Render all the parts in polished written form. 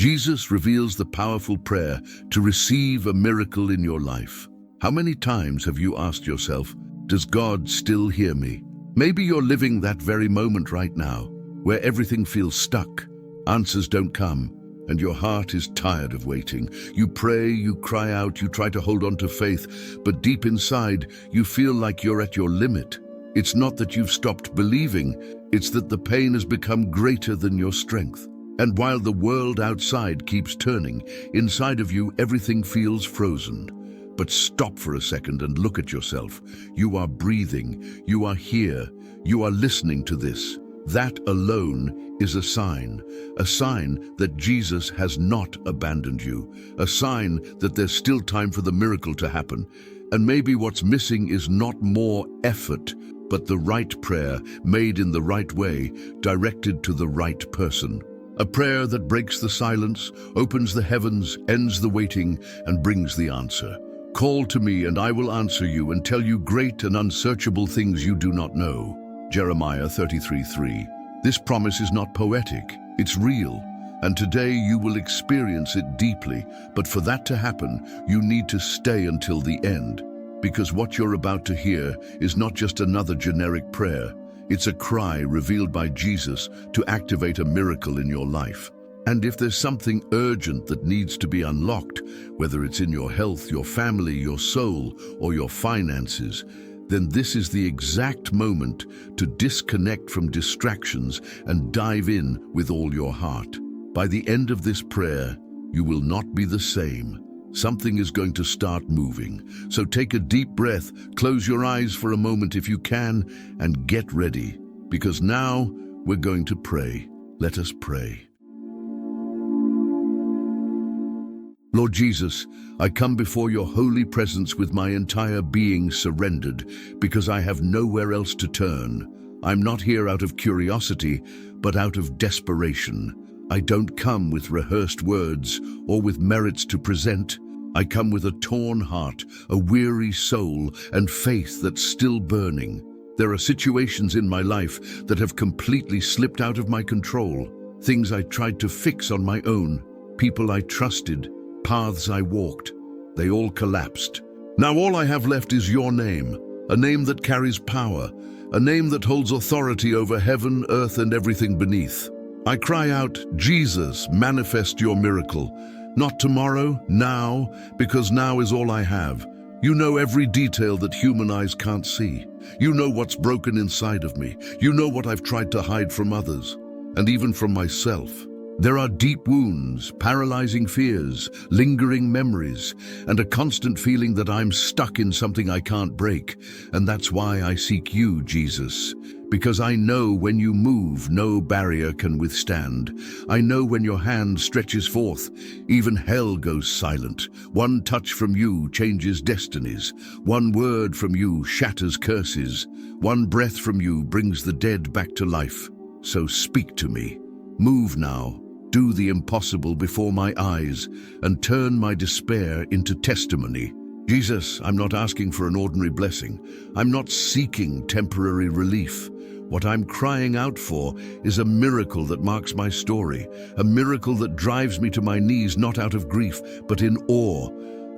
Jesus reveals the powerful prayer to receive a miracle in your life. How many times have you asked yourself, does God still hear me? Maybe you're living that very moment right now, where everything feels stuck, answers don't come, and your heart is tired of waiting. You pray, you cry out, you try to hold on to faith, but deep inside, you feel like you're at your limit. It's not that you've stopped believing, it's that the pain has become greater than your strength. And while the world outside keeps turning, inside of you everything feels frozen. But stop for a second and look at yourself. You are breathing, you are here, you are listening to this. That alone is a sign that Jesus has not abandoned you, a sign that there's still time for the miracle to happen. And maybe what's missing is not more effort, but the right prayer made in the right way, directed to the right person. A prayer that breaks the silence, opens the heavens, ends the waiting, and brings the answer. Call to me and I will answer you and tell you great and unsearchable things you do not know. Jeremiah 33:3. This promise is not poetic, it's real. And today you will experience it deeply. But for that to happen, you need to stay until the end. Because what you're about to hear is not just another generic prayer. It's a cry revealed by Jesus to activate a miracle in your life. And if there's something urgent that needs to be unlocked, whether it's in your health, your family, your soul, or your finances, then this is the exact moment to disconnect from distractions and dive in with all your heart. By the end of this prayer, you will not be the same. Something is going to start moving. So take a deep breath, close your eyes for a moment if you can, and get ready. Because now we're going to pray. Let us pray. Lord Jesus, I come before your holy presence with my entire being surrendered because I have nowhere else to turn. I'm not here out of curiosity, but out of desperation. I don't come with rehearsed words or with merits to present. I come with a torn heart, a weary soul, and faith that's still burning. There are situations in my life that have completely slipped out of my control. Things I tried to fix on my own, people I trusted, paths I walked, they all collapsed. Now all I have left is your name, a name that carries power, a name that holds authority over heaven, earth, and everything beneath. I cry out, Jesus, manifest your miracle. Not tomorrow, now, because now is all I have. You know every detail that human eyes can't see. You know what's broken inside of me. You know what I've tried to hide from others, and even from myself. There are deep wounds, paralyzing fears, lingering memories, and a constant feeling that I'm stuck in something I can't break. And that's why I seek you, Jesus. Because I know when you move, no barrier can withstand. I know when your hand stretches forth, even hell goes silent. One touch from you changes destinies. One word from you shatters curses. One breath from you brings the dead back to life. So speak to me. Move now. Do the impossible before my eyes and turn my despair into testimony. Jesus, I'm not asking for an ordinary blessing. I'm not seeking temporary relief. What I'm crying out for is a miracle that marks my story, a miracle that drives me to my knees not out of grief, but in awe,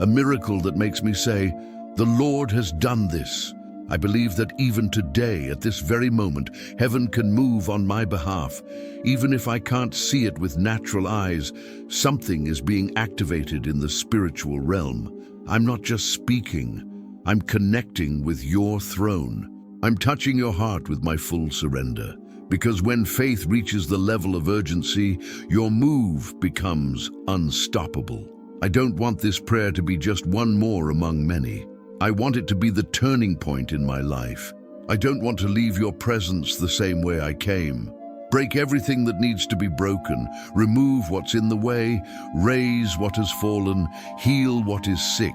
a miracle that makes me say, the Lord has done this. I believe that even today, at this very moment, heaven can move on my behalf. Even if I can't see it with natural eyes, something is being activated in the spiritual realm. I'm not just speaking, I'm connecting with your throne. I'm touching your heart with my full surrender. Because when faith reaches the level of urgency, your move becomes unstoppable. I don't want this prayer to be just one more among many. I want it to be the turning point in my life. I don't want to leave your presence the same way I came. Break everything that needs to be broken, remove what's in the way, raise what has fallen, heal what is sick,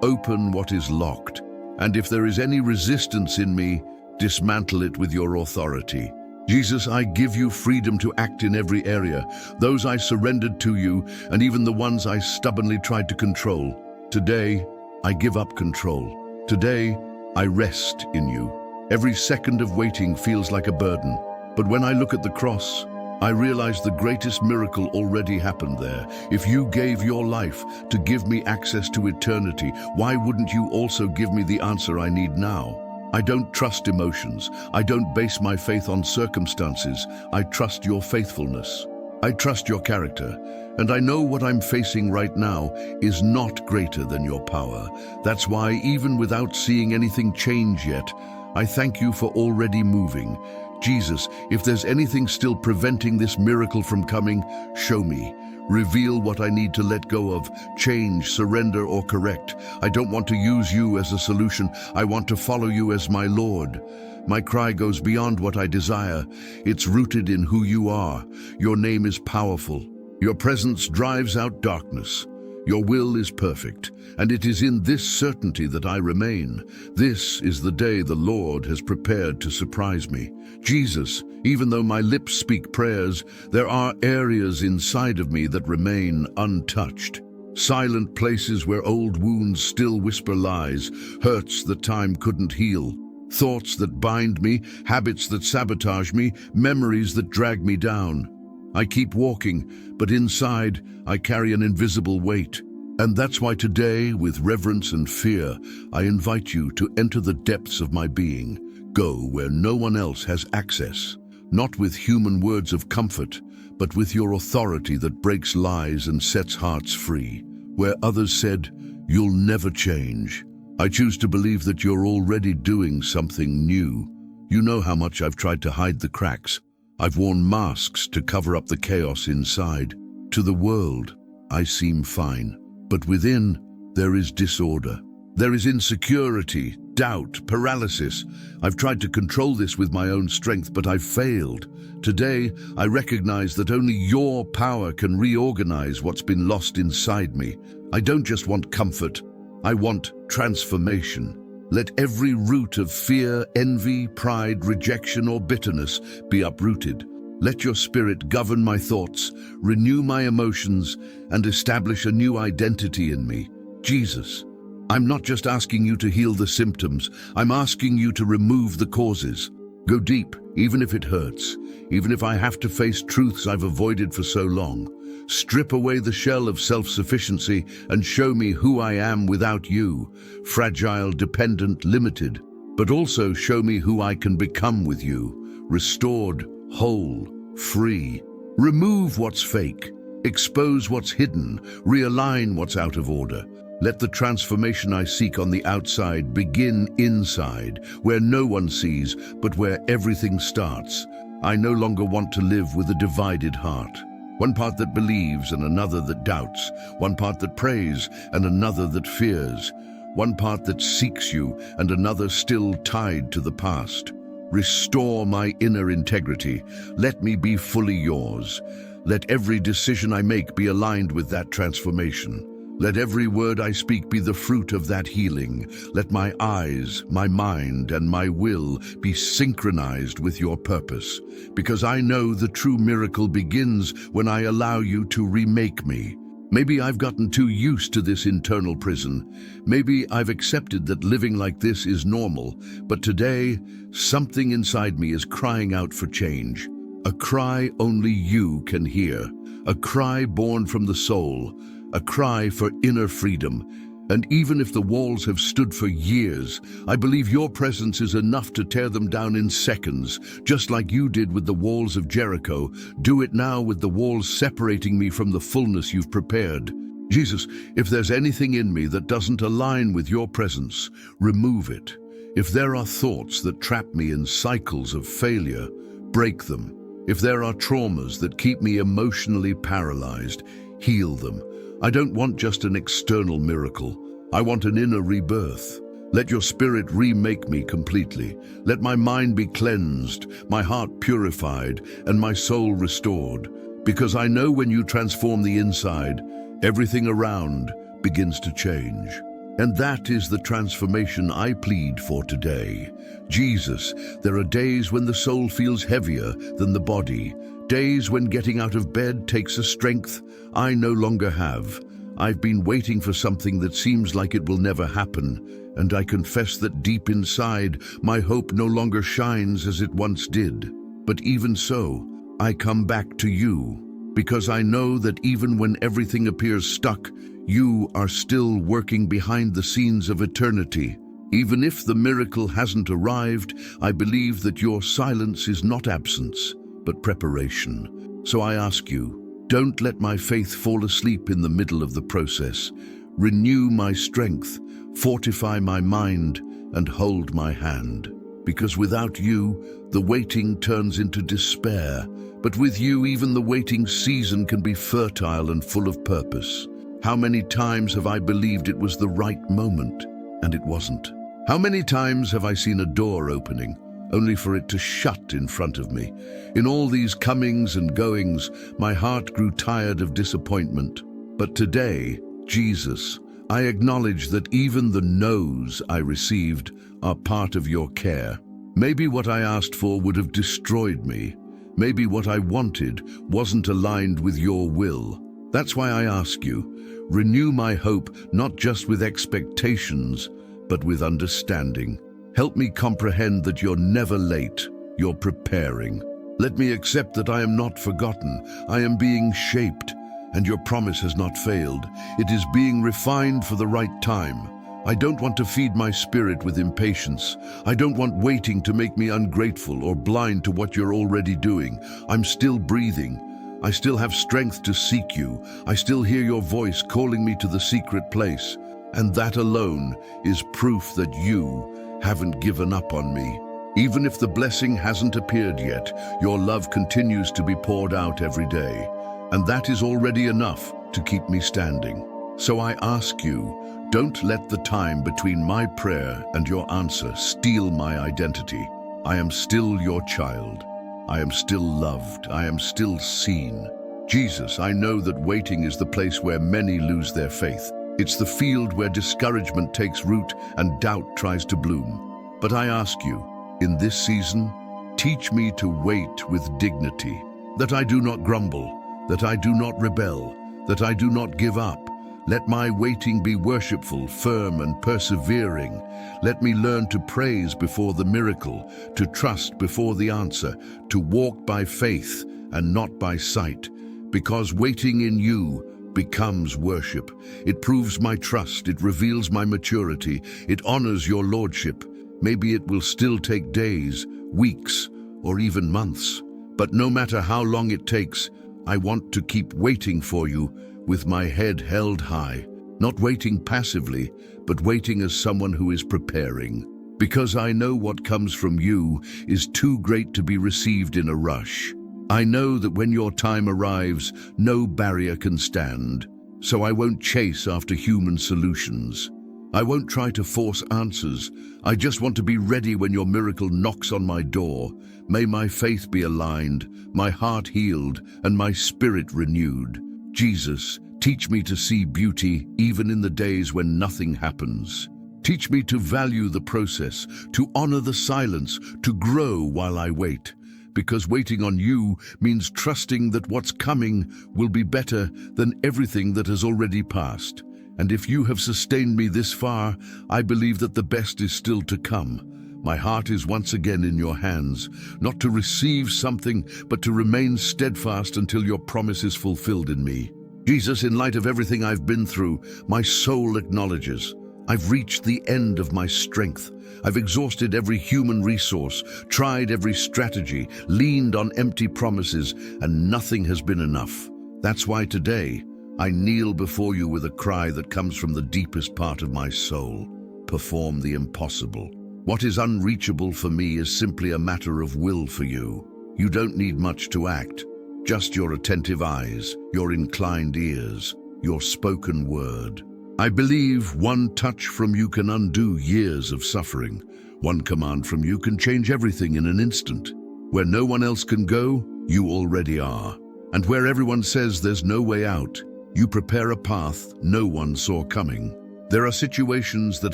open what is locked. And if there is any resistance in me, dismantle it with your authority. Jesus, I give you freedom to act in every area, those I surrendered to you, and even the ones I stubbornly tried to control. Today, I give up control. Today, I rest in you. Every second of waiting feels like a burden. But when I look at the cross, I realize the greatest miracle already happened there. If you gave your life to give me access to eternity, why wouldn't you also give me the answer I need now? I don't trust emotions. I don't base my faith on circumstances. I trust your faithfulness. I trust your character. And I know what I'm facing right now is not greater than your power. That's why, even without seeing anything change yet, I thank you for already moving. Jesus, if there's anything still preventing this miracle from coming, show me. Reveal what I need to let go of, change, surrender, or correct. I don't want to use you as a solution. I want to follow you as my Lord. My cry goes beyond what I desire. It's rooted in who you are. Your name is powerful. Your presence drives out darkness. Your will is perfect, and it is in this certainty that I remain. This is the day the Lord has prepared to surprise me. Jesus, even though my lips speak prayers, there are areas inside of me that remain untouched. Silent places where old wounds still whisper lies, hurts that time couldn't heal. Thoughts that bind me, habits that sabotage me, memories that drag me down. I keep walking, but inside I carry an invisible weight. And that's why today, with reverence and fear, I invite you to enter the depths of my being. Go where no one else has access, not with human words of comfort, but with your authority that breaks lies and sets hearts free. Where others said, "You'll never change," I choose to believe that you're already doing something new. You know how much I've tried to hide the cracks. I've worn masks to cover up the chaos inside. To the world, I seem fine. But within, there is disorder. There is insecurity, doubt, paralysis. I've tried to control this with my own strength, but I've failed. Today, I recognize that only your power can reorganize what's been lost inside me. I don't just want comfort. I want transformation. Let every root of fear, envy, pride, rejection, or bitterness be uprooted. Let your spirit govern my thoughts, renew my emotions, and establish a new identity in me. Jesus, I'm not just asking you to heal the symptoms. I'm asking you to remove the causes. Go deep, even if it hurts, even if I have to face truths I've avoided for so long. Strip away the shell of self-sufficiency and show me who I am without you, fragile, dependent, limited. But also show me who I can become with you, restored, whole, free. Remove what's fake, expose what's hidden, realign what's out of order. Let the transformation I seek on the outside begin inside, where no one sees, but where everything starts. I no longer want to live with a divided heart. One part that believes and another that doubts. One part that prays and another that fears. One part that seeks you and another still tied to the past. Restore my inner integrity. Let me be fully yours. Let every decision I make be aligned with that transformation. Let every word I speak be the fruit of that healing. Let my eyes, my mind, and my will be synchronized with your purpose. Because I know the true miracle begins when I allow you to remake me. Maybe I've gotten too used to this internal prison. Maybe I've accepted that living like this is normal. But today, something inside me is crying out for change. A cry only you can hear. A cry born from the soul. A cry for inner freedom. And even if the walls have stood for years, I believe your presence is enough to tear them down in seconds, just like you did with the walls of Jericho. Do it now with the walls separating me from the fullness you've prepared. Jesus, if there's anything in me that doesn't align with your presence, remove it. If there are thoughts that trap me in cycles of failure, break them. If there are traumas that keep me emotionally paralyzed, heal them. I don't want just an external miracle. I want an inner rebirth. Let your spirit remake me completely. Let my mind be cleansed, my heart purified, and my soul restored. Because I know when you transform the inside, everything around begins to change. And that is the transformation I plead for today. Jesus, there are days when the soul feels heavier than the body. Days when getting out of bed takes a strength I no longer have. I've been waiting for something that seems like it will never happen, and I confess that deep inside, my hope no longer shines as it once did. But even so, I come back to you, because I know that even when everything appears stuck, you are still working behind the scenes of eternity. Even if the miracle hasn't arrived, I believe that your silence is not absence, but preparation. So I ask you, don't let my faith fall asleep in the middle of the process. Renew my strength, fortify my mind, and hold my hand. Because without you, the waiting turns into despair. But with you, even the waiting season can be fertile and full of purpose. How many times have I believed it was the right moment, and it wasn't? How many times have I seen a door opening, only for it to shut in front of me? In all these comings and goings, my heart grew tired of disappointment. But today, Jesus, I acknowledge that even the no's I received are part of your care. Maybe what I asked for would have destroyed me. Maybe what I wanted wasn't aligned with your will. That's why I ask you, renew my hope not just with expectations, but with understanding. Help me comprehend that you're never late, you're preparing. Let me accept that I am not forgotten, I am being shaped, and your promise has not failed. It is being refined for the right time. I don't want to feed my spirit with impatience. I don't want waiting to make me ungrateful or blind to what you're already doing. I'm still breathing. I still have strength to seek you. I still hear your voice calling me to the secret place. And that alone is proof that you haven't given up on me. Even if the blessing hasn't appeared yet, your love continues to be poured out every day. And that is already enough to keep me standing. So I ask you, don't let the time between my prayer and your answer steal my identity. I am still your child. I am still loved. I am still seen. Jesus, I know that waiting is the place where many lose their faith. It's the field where discouragement takes root and doubt tries to bloom. But I ask you, in this season, teach me to wait with dignity, that I do not grumble, that I do not rebel, that I do not give up. Let my waiting be worshipful, firm, and persevering. Let me learn to praise before the miracle, to trust before the answer, to walk by faith and not by sight. Because waiting in you becomes worship. It proves my trust, it reveals my maturity, it honors your lordship. Maybe it will still take days, weeks, or even months. But no matter how long it takes, I want to keep waiting for you with my head held high, not waiting passively, but waiting as someone who is preparing. Because I know what comes from you is too great to be received in a rush. I know that when your time arrives, no barrier can stand. So I won't chase after human solutions. I won't try to force answers. I just want to be ready when your miracle knocks on my door. May my faith be aligned, my heart healed, and my spirit renewed. Jesus, teach me to see beauty even in the days when nothing happens. Teach me to value the process, to honor the silence, to grow while I wait. Because waiting on you means trusting that what's coming will be better than everything that has already passed. And if you have sustained me this far, I believe that the best is still to come. My heart is once again in your hands, not to receive something, but to remain steadfast until your promise is fulfilled in me. Jesus, in light of everything I've been through, my soul acknowledges. I've reached the end of my strength. I've exhausted every human resource, tried every strategy, leaned on empty promises, and nothing has been enough. That's why today, I kneel before you with a cry that comes from the deepest part of my soul. Perform the impossible. What is unreachable for me is simply a matter of will for you. You don't need much to act, just your attentive eyes, your inclined ears, your spoken word. I believe one touch from you can undo years of suffering. One command from you can change everything in an instant. Where no one else can go, you already are. And where everyone says there's no way out, you prepare a path no one saw coming. There are situations that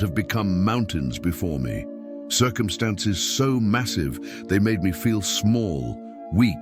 have become mountains before me. Circumstances so massive they made me feel small, weak,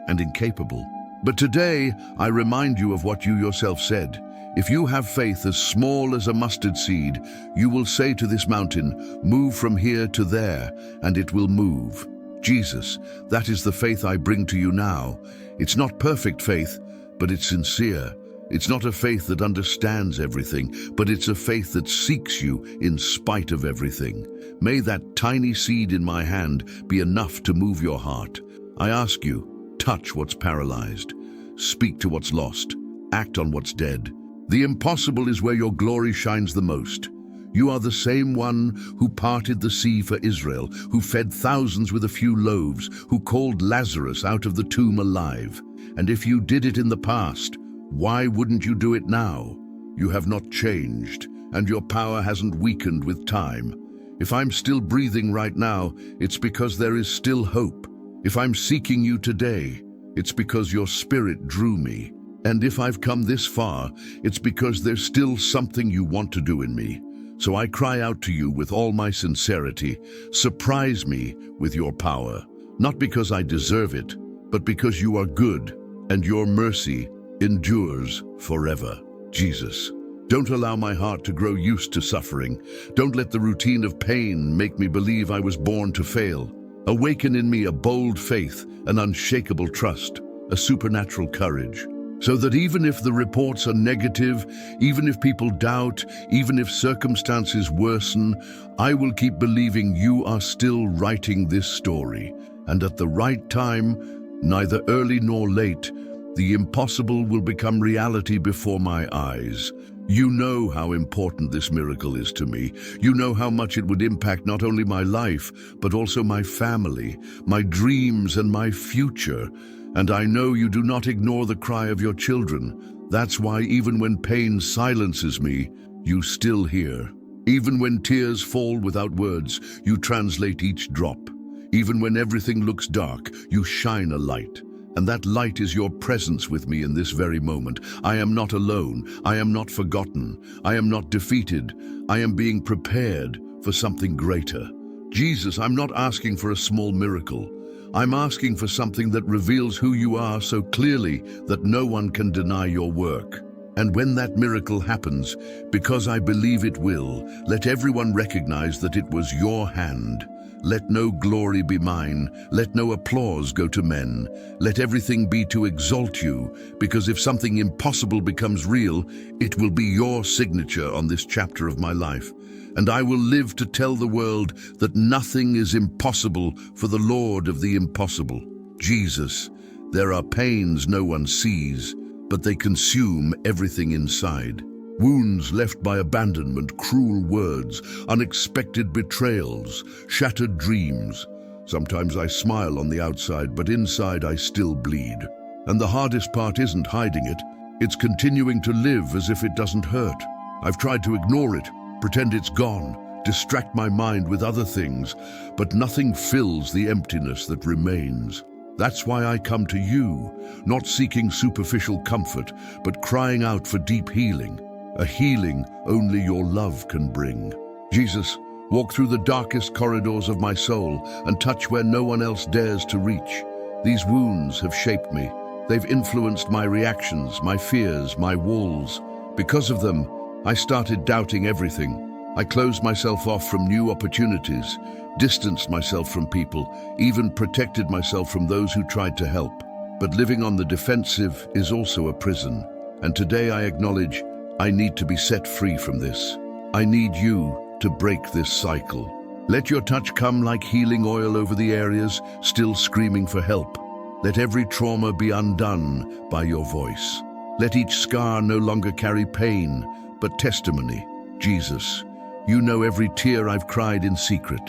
and incapable. But today, I remind you of what you yourself said. If you have faith as small as a mustard seed, you will say to this mountain, move from here to there, and it will move. Jesus, that is the faith I bring to you now. It's not perfect faith, but it's sincere. It's not a faith that understands everything, but it's a faith that seeks you in spite of everything. May that tiny seed in my hand be enough to move your heart. I ask you, touch what's paralyzed, speak to what's lost, act on what's dead. The impossible is where your glory shines the most. You are the same one who parted the sea for Israel, who fed thousands with a few loaves, who called Lazarus out of the tomb alive. And if you did it in the past, why wouldn't you do it now? You have not changed, and your power hasn't weakened with time. If I'm still breathing right now, it's because there is still hope. If I'm seeking you today, it's because your spirit drew me. And if I've come this far, it's because there's still something you want to do in me. So I cry out to you with all my sincerity, surprise me with your power, not because I deserve it, but because you are good and your mercy endures forever. Jesus, don't allow my heart to grow used to suffering. Don't let the routine of pain make me believe I was born to fail. Awaken in me a bold faith, an unshakable trust, a supernatural courage, so that even if the reports are negative, even if people doubt, even if circumstances worsen, I will keep believing you are still writing this story. And at the right time, neither early nor late, the impossible will become reality before my eyes. You know how important this miracle is to me. You know how much it would impact not only my life, but also my family, my dreams, and my future. And I know you do not ignore the cry of your children. That's why even when pain silences me, you still hear. Even when tears fall without words, you translate each drop. Even when everything looks dark, you shine a light. And that light is your presence with me in this very moment. I am not alone. I am not forgotten. I am not defeated. I am being prepared for something greater. Jesus, I'm not asking for a small miracle. I'm asking for something that reveals who you are so clearly that no one can deny your work. And when that miracle happens, because I believe it will, let everyone recognize that it was your hand. Let no glory be mine. Let no applause go to men. Let everything be to exalt you, because if something impossible becomes real, it will be your signature on this chapter of my life. And I will live to tell the world that nothing is impossible for the Lord of the impossible. Jesus, there are pains no one sees, but they consume everything inside. Wounds left by abandonment, cruel words, unexpected betrayals, shattered dreams. Sometimes I smile on the outside, but inside I still bleed. And the hardest part isn't hiding it, it's continuing to live as if it doesn't hurt. I've tried to ignore it, pretend it's gone, distract my mind with other things, but nothing fills the emptiness that remains. That's why I come to you, not seeking superficial comfort, but crying out for deep healing, a healing only your love can bring. Jesus, walk through the darkest corridors of my soul and touch where no one else dares to reach. These wounds have shaped me. They've influenced my reactions, my fears, my walls. Because of them, I started doubting everything. I closed myself off from new opportunities, distanced myself from people, even protected myself from those who tried to help. But living on the defensive is also a prison. And today I acknowledge I need to be set free from this. I need you to break this cycle. Let your touch come like healing oil over the areas still screaming for help. Let every trauma be undone by your voice. Let each scar no longer carry pain, but testimony. Jesus, you know every tear I've cried in secret.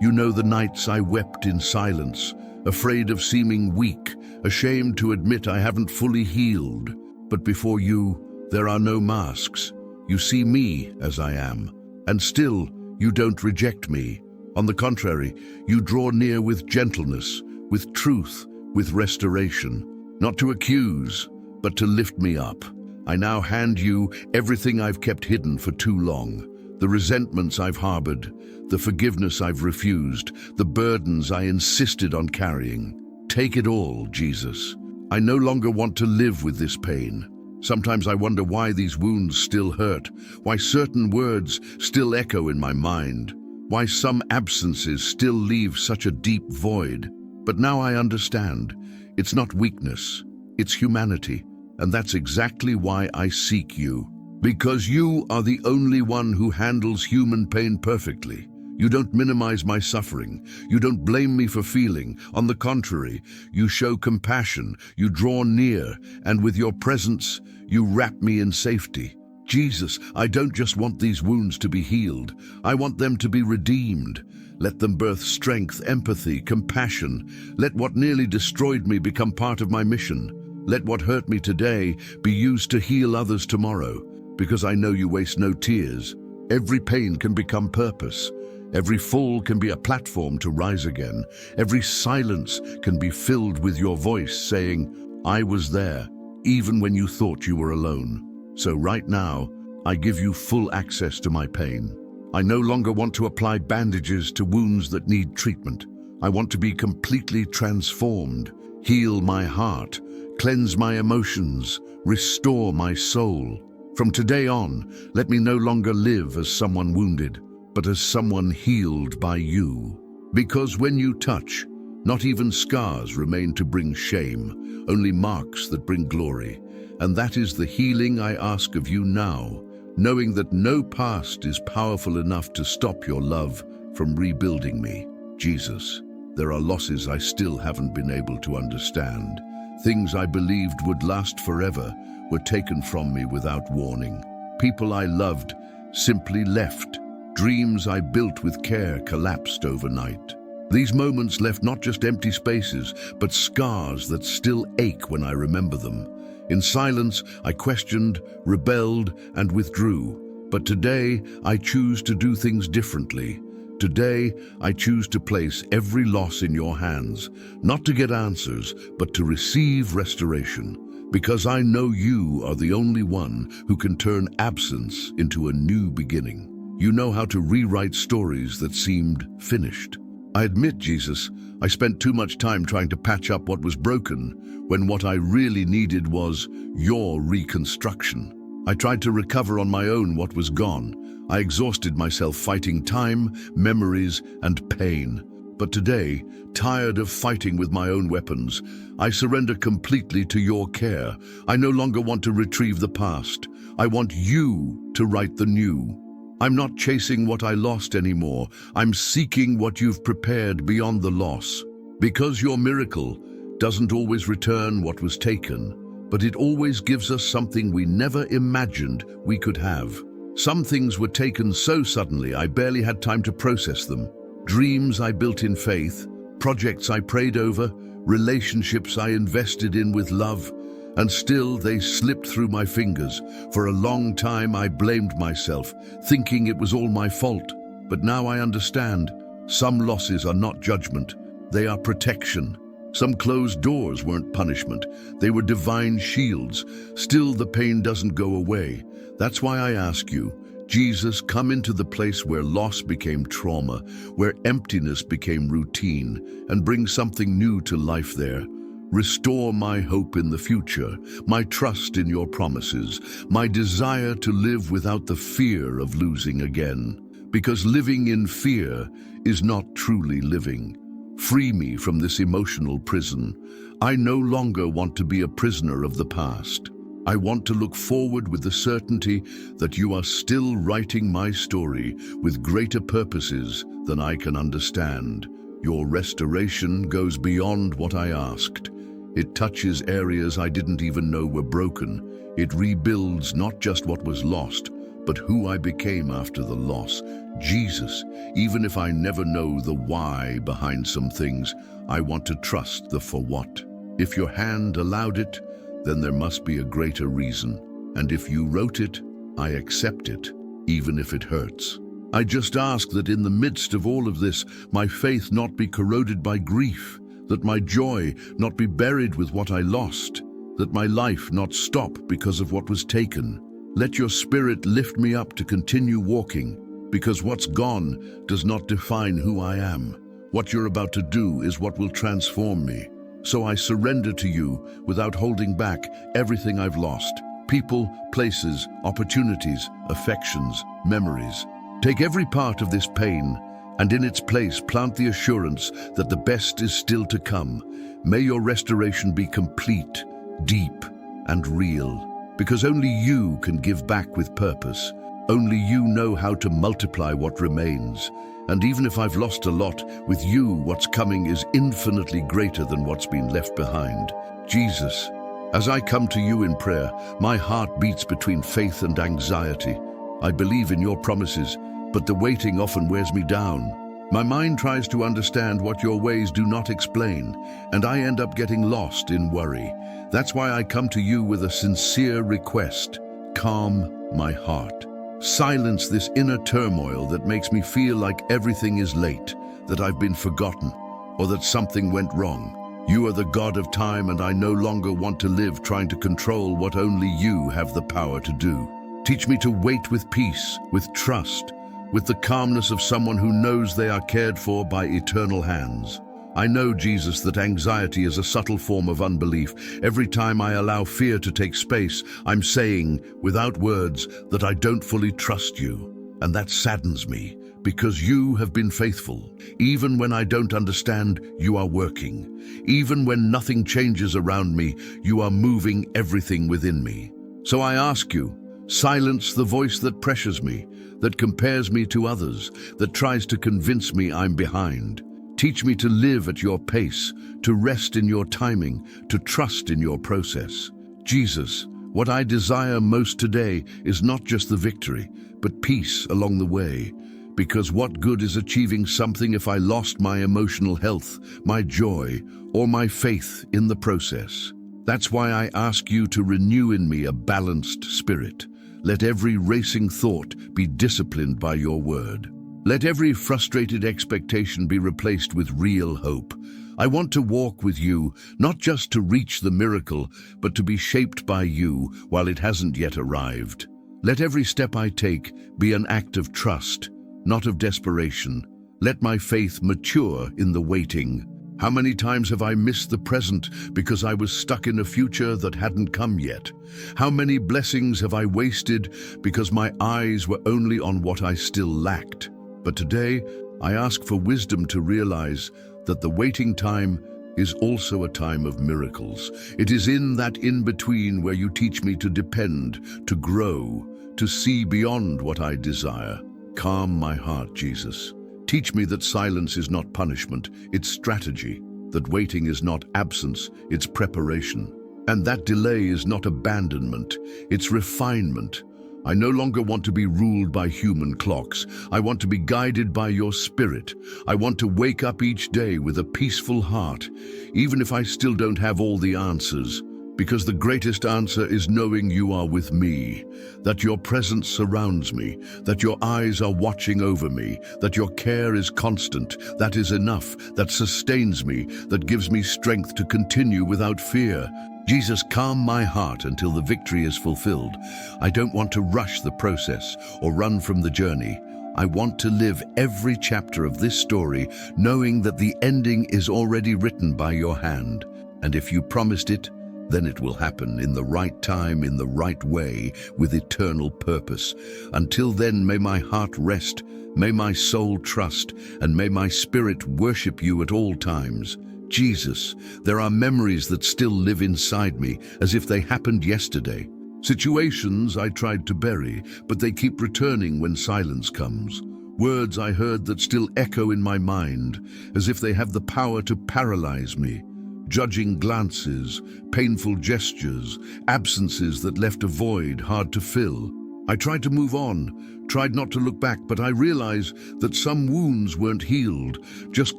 You know the nights I wept in silence, afraid of seeming weak, ashamed to admit I haven't fully healed. But before you, there are no masks. You see me as I am, and still you don't reject me. On the contrary, you draw near with gentleness, with truth, with restoration, not to accuse, but to lift me up. I now hand you everything I've kept hidden for too long, the resentments I've harbored, the forgiveness I've refused, the burdens I insisted on carrying. Take it all, Jesus. I no longer want to live with this pain. Sometimes I wonder why these wounds still hurt, why certain words still echo in my mind, why some absences still leave such a deep void. But now I understand. It's not weakness, it's humanity. And that's exactly why I seek you. Because you are the only one who handles human pain perfectly. You don't minimize my suffering. You don't blame me for feeling. On the contrary, you show compassion, you draw near, and with your presence, you wrap me in safety. Jesus, I don't just want these wounds to be healed. I want them to be redeemed. Let them birth strength, empathy, compassion. Let what nearly destroyed me become part of my mission. Let what hurt me today be used to heal others tomorrow, because I know you waste no tears. Every pain can become purpose. Every fall can be a platform to rise again. Every silence can be filled with your voice saying, I was there, even when you thought you were alone. So right now, I give you full access to my pain. I no longer want to apply bandages to wounds that need treatment. I want to be completely transformed, heal my heart, cleanse my emotions, restore my soul. From today on, let me no longer live as someone wounded, but as someone healed by you. Because when you touch, not even scars remain to bring shame, only marks that bring glory. And that is the healing I ask of you now, knowing that no past is powerful enough to stop your love from rebuilding me. Jesus, there are losses I still haven't been able to understand. Things I believed would last forever were taken from me without warning. People I loved simply left. Dreams I built with care collapsed overnight. These moments left not just empty spaces, but scars that still ache when I remember them. In silence, I questioned, rebelled, and withdrew. But today, I choose to do things differently. Today, I choose to place every loss in your hands, not to get answers, but to receive restoration. Because I know you are the only one who can turn absence into a new beginning. You know how to rewrite stories that seemed finished. I admit, Jesus, I spent too much time trying to patch up what was broken, when what I really needed was your reconstruction. I tried to recover on my own what was gone. I exhausted myself fighting time, memories, and pain. But today, tired of fighting with my own weapons, I surrender completely to your care. I no longer want to retrieve the past. I want you to write the new. I'm not chasing what I lost anymore. I'm seeking what you've prepared beyond the loss. Because your miracle doesn't always return what was taken, but it always gives us something we never imagined we could have. Some things were taken so suddenly I barely had time to process them. Dreams I built in faith, projects I prayed over, relationships I invested in with love, and still they slipped through my fingers. For a long time I blamed myself, thinking it was all my fault. But now I understand. Some losses are not judgment, they are protection. Some closed doors weren't punishment, they were divine shields. Still, the pain doesn't go away. That's why I ask you, Jesus, come into the place where loss became trauma, where emptiness became routine, and bring something new to life there. Restore my hope in the future, my trust in your promises, my desire to live without the fear of losing again. Because living in fear is not truly living. Free me from this emotional prison. I no longer want to be a prisoner of the past. I want to look forward with the certainty that you are still writing my story with greater purposes than I can understand. Your restoration goes beyond what I asked. It touches areas I didn't even know were broken. It rebuilds not just what was lost, but who I became after the loss. Jesus, even if I never know the why behind some things, I want to trust the for what. If your hand allowed it, then there must be a greater reason. And if you wrote it, I accept it, even if it hurts. I just ask that in the midst of all of this, my faith not be corroded by grief, that my joy not be buried with what I lost, that my life not stop because of what was taken. Let your Spirit lift me up to continue walking, because what's gone does not define who I am. What you're about to do is what will transform me. So I surrender to you without holding back everything I've lost. People, places, opportunities, affections, memories. Take every part of this pain and in its place plant the assurance that the best is still to come. May your restoration be complete, deep, and real, because only you can give back with purpose. Only you know how to multiply what remains. And even if I've lost a lot, with you what's coming is infinitely greater than what's been left behind. Jesus, as I come to you in prayer, my heart beats between faith and anxiety. I believe in your promises, but the waiting often wears me down. My mind tries to understand what your ways do not explain, and I end up getting lost in worry. That's why I come to you with a sincere request. Calm my heart. Silence this inner turmoil that makes me feel like everything is late, that I've been forgotten, or that something went wrong. You are the God of time, and I no longer want to live trying to control what only you have the power to do. Teach me to wait with peace, with trust, with the calmness of someone who knows they are cared for by eternal hands. I know, Jesus, that anxiety is a subtle form of unbelief. Every time I allow fear to take space, I'm saying, without words, that I don't fully trust you. And that saddens me, because you have been faithful. Even when I don't understand, you are working. Even when nothing changes around me, you are moving everything within me. So I ask you, silence the voice that pressures me, that compares me to others, that tries to convince me I'm behind. Teach me to live at your pace, to rest in your timing, to trust in your process. Jesus, what I desire most today is not just the victory, but peace along the way. Because what good is achieving something if I lost my emotional health, my joy, or my faith in the process? That's why I ask you to renew in me a balanced spirit. Let every racing thought be disciplined by your word. Let every frustrated expectation be replaced with real hope. I want to walk with you, not just to reach the miracle, but to be shaped by you while it hasn't yet arrived. Let every step I take be an act of trust, not of desperation. Let my faith mature in the waiting. How many times have I missed the present because I was stuck in a future that hadn't come yet? How many blessings have I wasted because my eyes were only on what I still lacked? But today, I ask for wisdom to realize that the waiting time is also a time of miracles. It is in that in-between where you teach me to depend, to grow, to see beyond what I desire. Calm my heart, Jesus. Teach me that silence is not punishment, it's strategy, that waiting is not absence, it's preparation, and that delay is not abandonment, it's refinement. I no longer want to be ruled by human clocks. I want to be guided by your spirit. I want to wake up each day with a peaceful heart, even if I still don't have all the answers. Because the greatest answer is knowing you are with me, that your presence surrounds me, that your eyes are watching over me, that your care is constant. That is enough, that sustains me, that gives me strength to continue without fear. Jesus, calm my heart until the victory is fulfilled. I don't want to rush the process or run from the journey. I want to live every chapter of this story knowing that the ending is already written by your hand. And if you promised it, then it will happen in the right time, in the right way, with eternal purpose. Until then, may my heart rest, may my soul trust, and may my spirit worship you at all times. Jesus, there are memories that still live inside me, as if they happened yesterday. Situations I tried to bury, but they keep returning when silence comes. Words I heard that still echo in my mind, as if they have the power to paralyze me. Judging glances, painful gestures, absences that left a void hard to fill. I tried to move on, tried not to look back, but I realized that some wounds weren't healed, just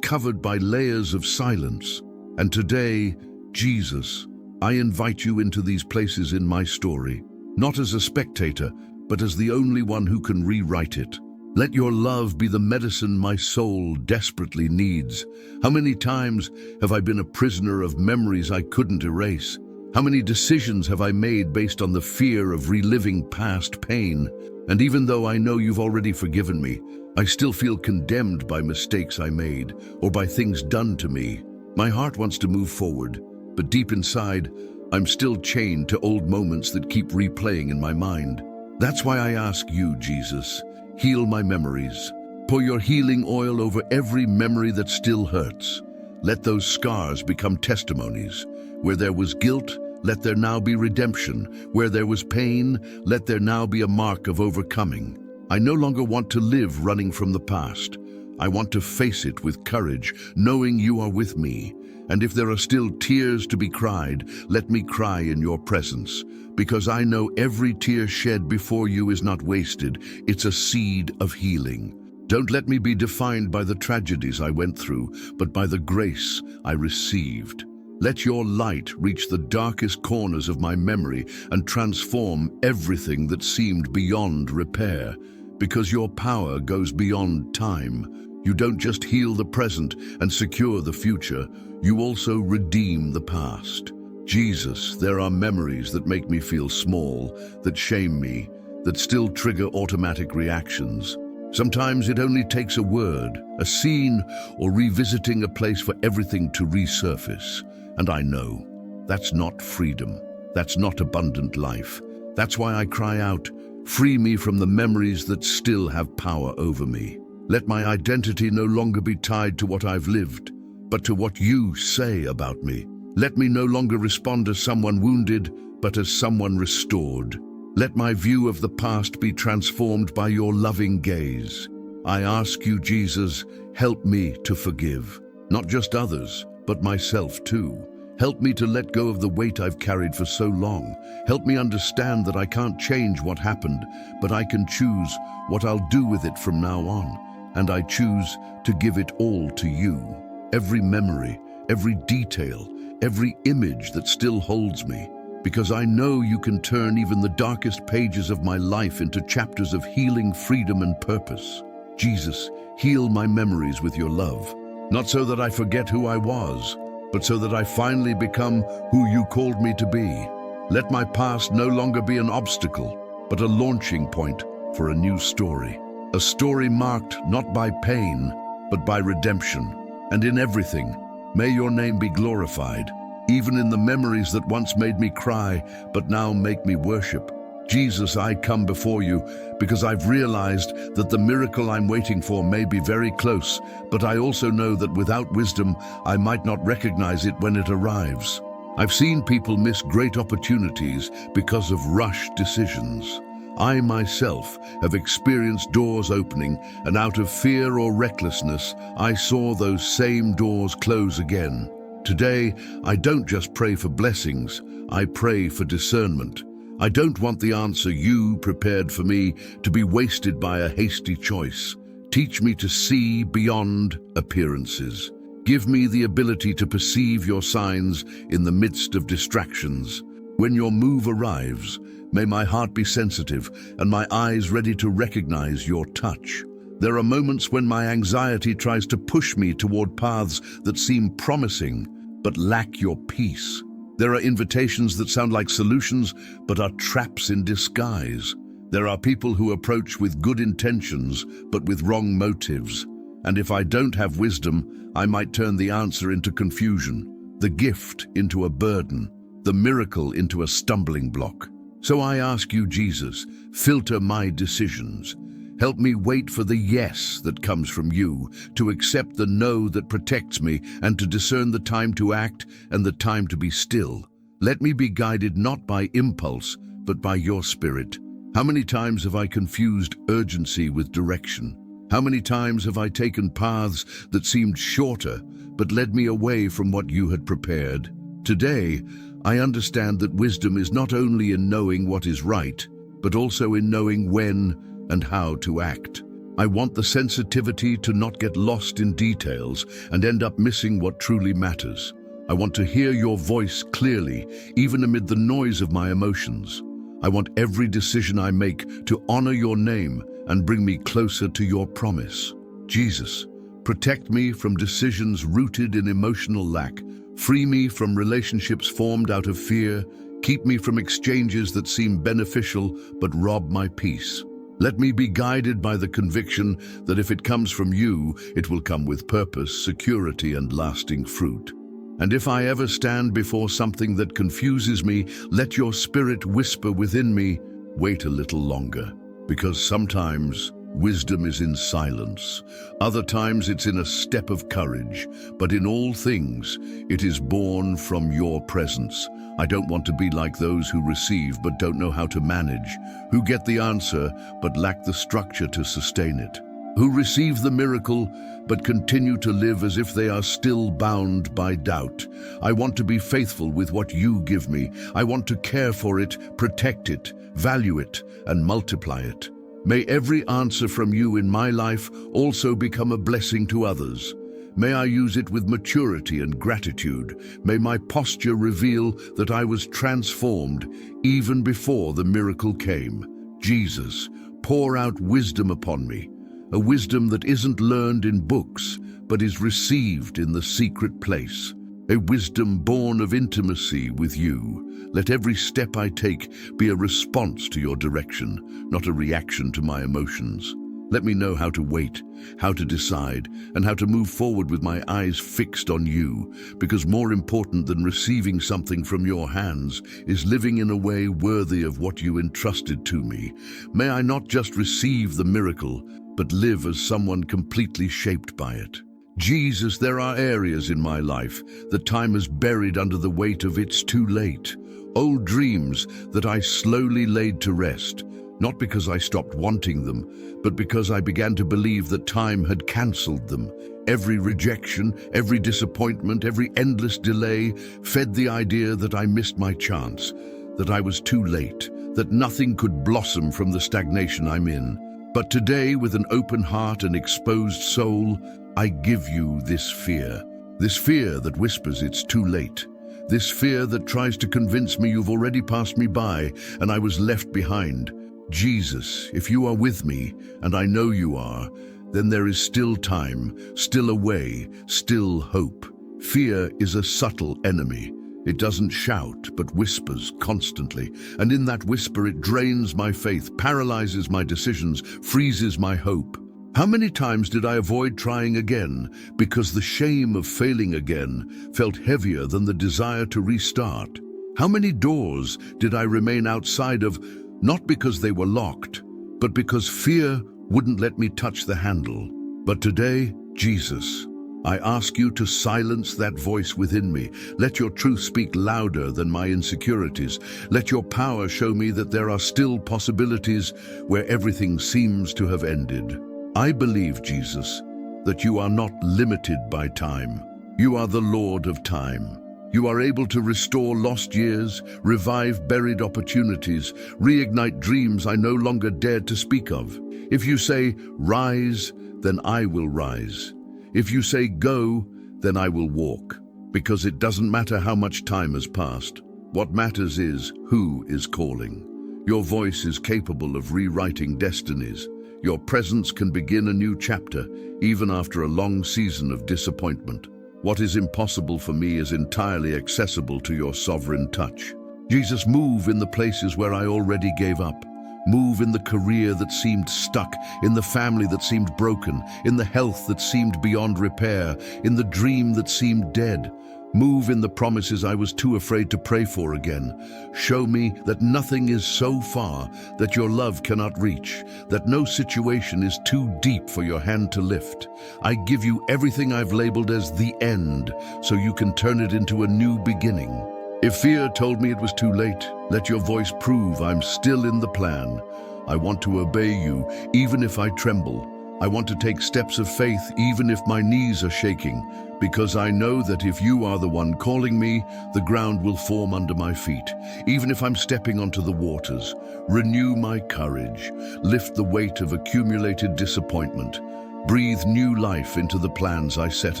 covered by layers of silence. And today, Jesus, I invite you into these places in my story, not as a spectator, but as the only one who can rewrite it. Let your love be the medicine my soul desperately needs. How many times have I been a prisoner of memories I couldn't erase? How many decisions have I made based on the fear of reliving past pain? And even though I know you've already forgiven me, I still feel condemned by mistakes I made or by things done to me. My heart wants to move forward, but deep inside, I'm still chained to old moments that keep replaying in my mind. That's why I ask you, Jesus, heal my memories, Pour your healing oil over every memory that still hurts. Let those scars become testimonies. Where there was guilt, let there now be redemption. Where there was pain, let there now be a mark of overcoming. I no longer want to live running from the past. I want to face it with courage, knowing you are with me. And if there are still tears to be cried, let me cry in your presence, because I know every tear shed before you is not wasted. It's a seed of healing. Don't let me be defined by the tragedies I went through, but by the grace I received. Let your light reach the darkest corners of my memory and transform everything that seemed beyond repair. Because your power goes beyond time. You don't just heal the present and secure the future, you also redeem the past. Jesus, there are memories that make me feel small, that shame me, that still trigger automatic reactions. Sometimes it only takes a word, a scene, or revisiting a place for everything to resurface. And I know that's not freedom. That's not abundant life. That's why I cry out, free me from the memories that still have power over me. Let my identity no longer be tied to what I've lived, but to what you say about me. Let me no longer respond as someone wounded, but as someone restored. Let my view of the past be transformed by your loving gaze. I ask you, Jesus, help me to forgive, not just others, but myself too. Help me to let go of the weight I've carried for so long. Help me understand that I can't change what happened, but I can choose what I'll do with it from now on. And I choose to give it all to you. Every memory, every detail, every image that still holds me. Because I know you can turn even the darkest pages of my life into chapters of healing, freedom, and purpose. Jesus, heal my memories with your love. Not so that I forget who I was, but so that I finally become who you called me to be. Let my past no longer be an obstacle, but a launching point for a new story. A story marked not by pain, but by redemption. And in everything, may your name be glorified, even in the memories that once made me cry, but now make me worship. Jesus, I come before you because I've realized that the miracle I'm waiting for may be very close, but I also know that without wisdom, I might not recognize it when it arrives. I've seen people miss great opportunities because of rushed decisions. I myself have experienced doors opening, and out of fear or recklessness, I saw those same doors close again. Today, I don't just pray for blessings, I pray for discernment. I don't want the answer you prepared for me to be wasted by a hasty choice. Teach me to see beyond appearances. Give me the ability to perceive your signs in the midst of distractions. When your move arrives, may my heart be sensitive and my eyes ready to recognize your touch. There are moments when my anxiety tries to push me toward paths that seem promising, but lack your peace. There are invitations that sound like solutions, but are traps in disguise. There are people who approach with good intentions, but with wrong motives. And if I don't have wisdom, I might turn the answer into confusion, the gift into a burden, the miracle into a stumbling block. So I ask you, Jesus, filter my decisions. Help me wait for the yes that comes from you, to accept the no that protects me, and to discern the time to act and the time to be still. Let me be guided not by impulse, but by your Spirit. How many times have I confused urgency with direction? How many times have I taken paths that seemed shorter, but led me away from what you had prepared? Today, I understand that wisdom is not only in knowing what is right, but also in knowing when and how to act. I want the sensitivity to not get lost in details and end up missing what truly matters. I want to hear your voice clearly, even amid the noise of my emotions. I want every decision I make to honor your name and bring me closer to your promise. Jesus, protect me from decisions rooted in emotional lack. Free me from relationships formed out of fear. Keep me from exchanges that seem beneficial but rob my peace. Let me be guided by the conviction that if it comes from you, it will come with purpose, security, and lasting fruit. And if I ever stand before something that confuses me, let your Spirit whisper within me, wait a little longer, because sometimes wisdom is in silence. Other times it's in a step of courage. But in all things, it is born from your presence. I don't want to be like those who receive but don't know how to manage, who get the answer but lack the structure to sustain it, who receive the miracle but continue to live as if they are still bound by doubt. I want to be faithful with what you give me. I want to care for it, protect it, value it, and multiply it. May every answer from you in my life also become a blessing to others. May I use it with maturity and gratitude. May my posture reveal that I was transformed even before the miracle came. Jesus, pour out wisdom upon me, a wisdom that isn't learned in books, but is received in the secret place. A wisdom born of intimacy with you. Let every step I take be a response to your direction, not a reaction to my emotions. Let me know how to wait, how to decide, and how to move forward with my eyes fixed on you, because more important than receiving something from your hands is living in a way worthy of what you entrusted to me. May I not just receive the miracle, but live as someone completely shaped by it. Jesus, there are areas in my life that time has buried under the weight of "it's too late." Old dreams that I slowly laid to rest, not because I stopped wanting them, but because I began to believe that time had cancelled them. Every rejection, every disappointment, every endless delay fed the idea that I missed my chance, that I was too late, that nothing could blossom from the stagnation I'm in. But today, with an open heart and exposed soul, I give you this fear that whispers it's too late, this fear that tries to convince me you've already passed me by and I was left behind. Jesus, if you are with me, and I know you are, then there is still time, still a way, still hope. Fear is a subtle enemy. It doesn't shout, but whispers constantly. And in that whisper, it drains my faith, paralyzes my decisions, freezes my hope. How many times did I avoid trying again because the shame of failing again felt heavier than the desire to restart? How many doors did I remain outside of, not because they were locked, but because fear wouldn't let me touch the handle? But today, Jesus, I ask you to silence that voice within me. Let your truth speak louder than my insecurities. Let your power show me that there are still possibilities where everything seems to have ended. I believe, Jesus, that you are not limited by time. You are the Lord of time. You are able to restore lost years, revive buried opportunities, reignite dreams I no longer dared to speak of. If you say, rise, then I will rise. If you say go, then I will walk. Because it doesn't matter how much time has passed. What matters is who is calling. Your voice is capable of rewriting destinies. Your presence can begin a new chapter, even after a long season of disappointment. What is impossible for me is entirely accessible to your sovereign touch. Jesus, move in the places where I already gave up. Move in the career that seemed stuck, in the family that seemed broken, in the health that seemed beyond repair, in the dream that seemed dead. Move in the promises I was too afraid to pray for again. Show me that nothing is so far that your love cannot reach, that no situation is too deep for your hand to lift. I give you everything I've labeled as the end, so you can turn it into a new beginning. If fear told me it was too late, let your voice prove I'm still in the plan. I want to obey you, even if I tremble. I want to take steps of faith, even if my knees are shaking, because I know that if you are the one calling me, the ground will form under my feet. Even if I'm stepping onto the waters, renew my courage, lift the weight of accumulated disappointment, breathe new life into the plans I set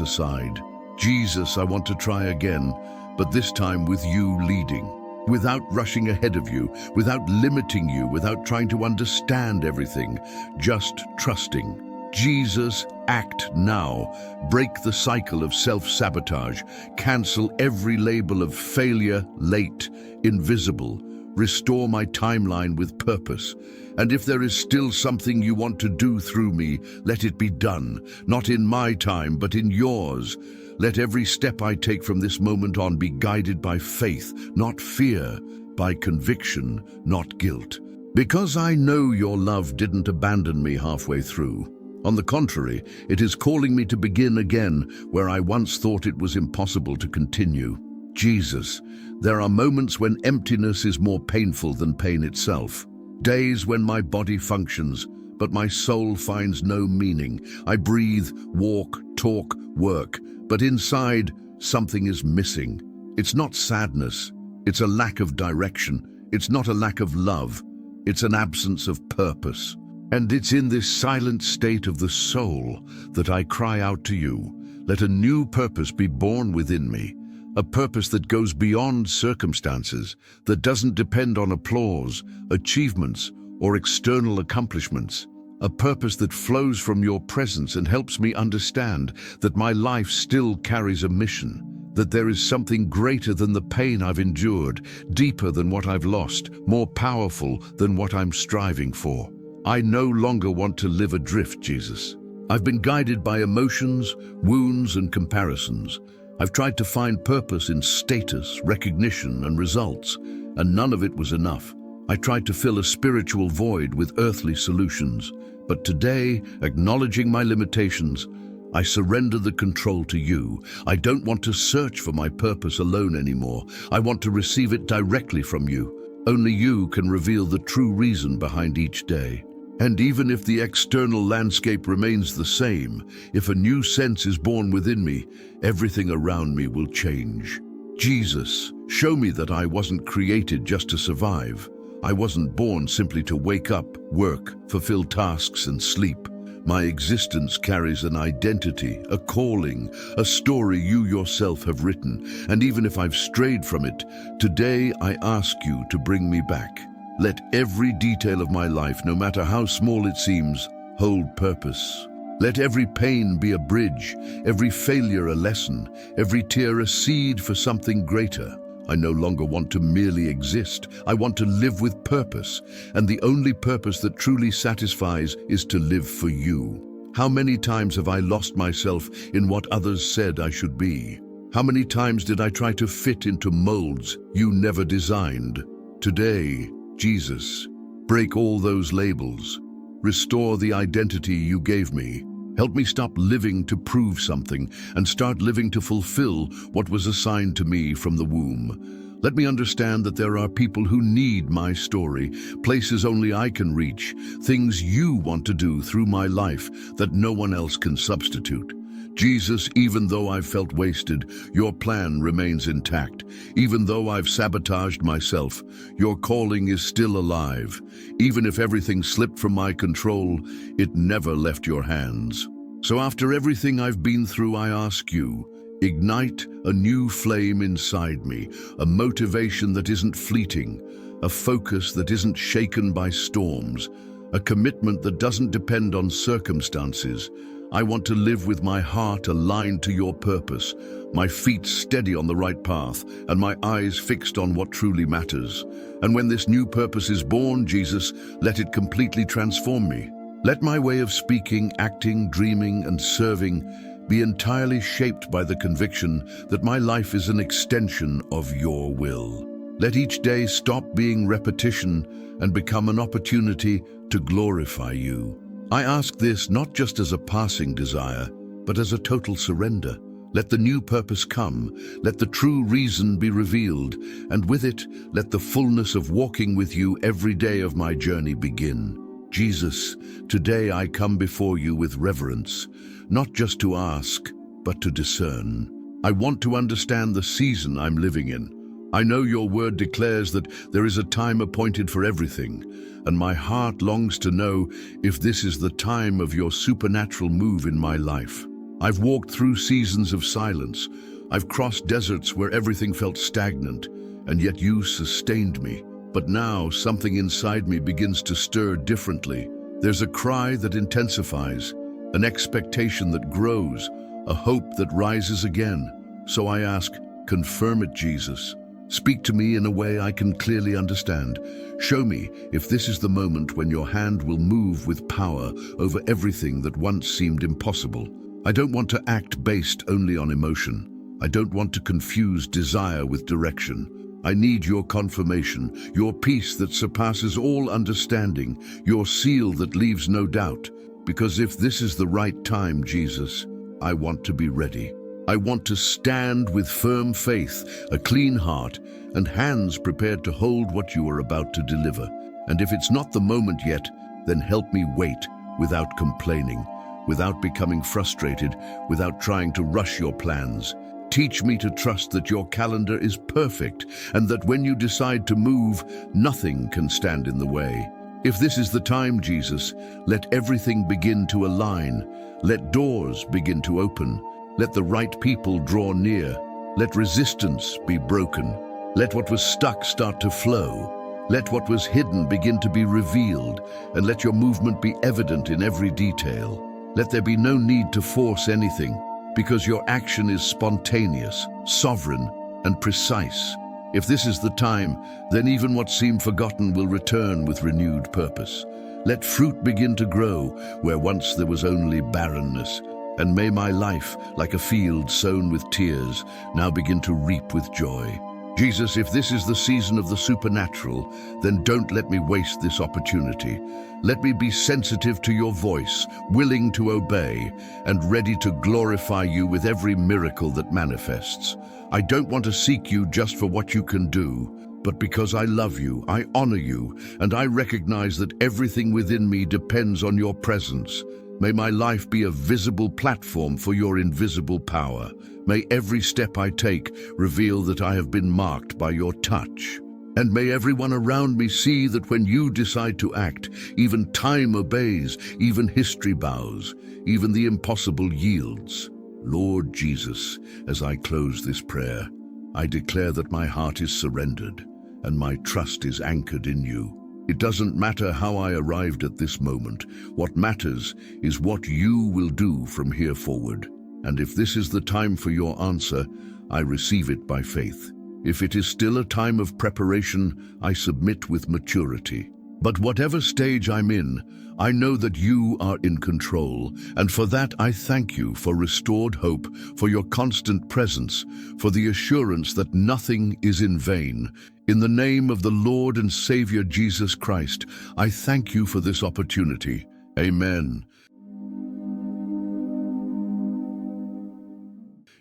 aside. Jesus, I want to try again, but this time with you leading. Without rushing ahead of you, without limiting you, without trying to understand everything, just trusting. Jesus, act now. Break the cycle of self-sabotage. Cancel every label of failure, late, invisible. Restore my timeline with purpose. And if there is still something you want to do through me, let it be done. Not in my time, but in yours. Let every step I take from this moment on be guided by faith, not fear, by conviction, not guilt. Because I know your love didn't abandon me halfway through. On the contrary, it is calling me to begin again where I once thought it was impossible to continue. Jesus, there are moments when emptiness is more painful than pain itself. Days when my body functions, but my soul finds no meaning. I breathe, walk, talk, work, but inside, something is missing. It's not sadness. It's a lack of direction. It's not a lack of love. It's an absence of purpose. And it's in this silent state of the soul that I cry out to you. Let a new purpose be born within me. A purpose that goes beyond circumstances, that doesn't depend on applause, achievements, or external accomplishments. A purpose that flows from your presence and helps me understand that my life still carries a mission, that there is something greater than the pain I've endured, deeper than what I've lost, more powerful than what I'm striving for. I no longer want to live adrift, Jesus. I've been guided by emotions, wounds, and comparisons. I've tried to find purpose in status, recognition, and results, and none of it was enough. I tried to fill a spiritual void with earthly solutions, but today, acknowledging my limitations, I surrender the control to you. I don't want to search for my purpose alone anymore. I want to receive it directly from you. Only you can reveal the true reason behind each day. And even if the external landscape remains the same, if a new sense is born within me, everything around me will change. Jesus, show me that I wasn't created just to survive. I wasn't born simply to wake up, work, fulfill tasks, and sleep. My existence carries an identity, a calling, a story you yourself have written. And even if I've strayed from it, today I ask you to bring me back. Let every detail of my life, no matter how small it seems, hold purpose. Let every pain be a bridge, every failure a lesson, every tear a seed for something greater. I no longer want to merely exist. I want to live with purpose, and the only purpose that truly satisfies is to live for you. How many times have I lost myself in what others said I should be? How many times did I try to fit into molds you never designed? Today, Jesus, break all those labels. Restore the identity you gave me. Help me stop living to prove something and start living to fulfill what was assigned to me from the womb. Let me understand that there are people who need my story, places only I can reach, things you want to do through my life that no one else can substitute. Jesus, even though I've felt wasted, your plan remains intact. Even though I've sabotaged myself, your calling is still alive. Even if everything slipped from my control, it never left your hands. So after everything I've been through, I ask you, ignite a new flame inside me, a motivation that isn't fleeting, a focus that isn't shaken by storms, a commitment that doesn't depend on circumstances. I want to live with my heart aligned to your purpose, my feet steady on the right path, and my eyes fixed on what truly matters. And when this new purpose is born, Jesus, let it completely transform me. Let my way of speaking, acting, dreaming, and serving be entirely shaped by the conviction that my life is an extension of your will. Let each day stop being repetition and become an opportunity to glorify you. I ask this not just as a passing desire, but as a total surrender. Let the new purpose come, let the true reason be revealed, and with it, let the fullness of walking with you every day of my journey begin. Jesus, today I come before you with reverence, not just to ask, but to discern. I want to understand the season I'm living in. I know your word declares that there is a time appointed for everything, and my heart longs to know if this is the time of your supernatural move in my life. I've walked through seasons of silence. I've crossed deserts where everything felt stagnant, and yet you sustained me. But now something inside me begins to stir differently. There's a cry that intensifies, an expectation that grows, a hope that rises again. So I ask, confirm it, Jesus. Speak to me in a way I can clearly understand. Show me if this is the moment when your hand will move with power over everything that once seemed impossible. I don't want to act based only on emotion. I don't want to confuse desire with direction. I need your confirmation, your peace that surpasses all understanding, your seal that leaves no doubt. Because if this is the right time, Jesus, I want to be ready. I want to stand with firm faith, a clean heart, and hands prepared to hold what you are about to deliver. And if it's not the moment yet, then help me wait without complaining, without becoming frustrated, without trying to rush your plans. Teach me to trust that your calendar is perfect and that when you decide to move, nothing can stand in the way. If this is the time, Jesus, let everything begin to align. Let doors begin to open. Let the right people draw near. Let resistance be broken. Let what was stuck start to flow. Let what was hidden begin to be revealed, and let your movement be evident in every detail. Let there be no need to force anything, because your action is spontaneous, sovereign, and precise. If this is the time, then even what seemed forgotten will return with renewed purpose. Let fruit begin to grow where once there was only barrenness, and may my life, like a field sown with tears, now begin to reap with joy. Jesus, if this is the season of the supernatural, then don't let me waste this opportunity. Let me be sensitive to your voice, willing to obey, and ready to glorify you with every miracle that manifests. I don't want to seek you just for what you can do, but because I love you, I honor you, and I recognize that everything within me depends on your presence. May my life be a visible platform for your invisible power. May every step I take reveal that I have been marked by your touch. And may everyone around me see that when you decide to act, even time obeys, even history bows, even the impossible yields. Lord Jesus, as I close this prayer, I declare that my heart is surrendered and my trust is anchored in you. It doesn't matter how I arrived at this moment. What matters is what you will do from here forward. And if this is the time for your answer, I receive it by faith. If it is still a time of preparation, I submit with maturity. But whatever stage I'm in, I know that you are in control, and for that I thank you for restored hope, for your constant presence, for the assurance that nothing is in vain. In the name of the Lord and Savior Jesus Christ, I thank you for this opportunity. Amen.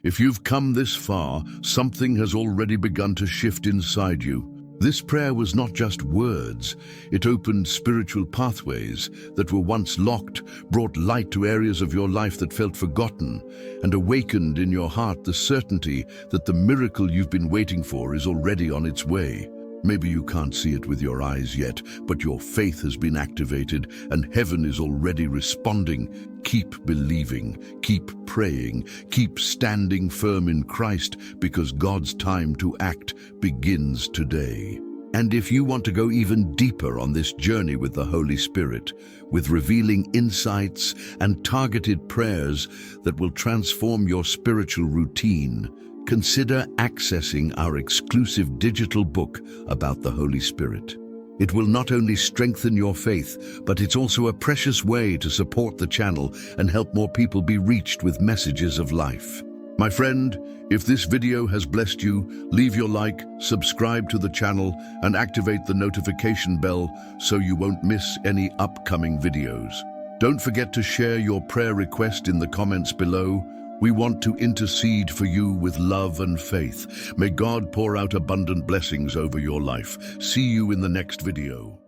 If you've come this far, something has already begun to shift inside you. This prayer was not just words. It opened spiritual pathways that were once locked, brought light to areas of your life that felt forgotten, and awakened in your heart the certainty that the miracle you've been waiting for is already on its way. Maybe you can't see it with your eyes yet, but your faith has been activated and heaven is already responding. Keep believing, keep praying, keep standing firm in Christ, because God's time to act begins today. And if you want to go even deeper on this journey with the Holy Spirit, with revealing insights and targeted prayers that will transform your spiritual routine, consider accessing our exclusive digital book about the Holy Spirit. It will not only strengthen your faith, but it's also a precious way to support the channel and help more people be reached with messages of life. My friend, if this video has blessed you, leave your like, subscribe to the channel, and activate the notification bell so you won't miss any upcoming videos. Don't forget to share your prayer request in the comments below. We want to intercede for you with love and faith. May God pour out abundant blessings over your life. See you in the next video.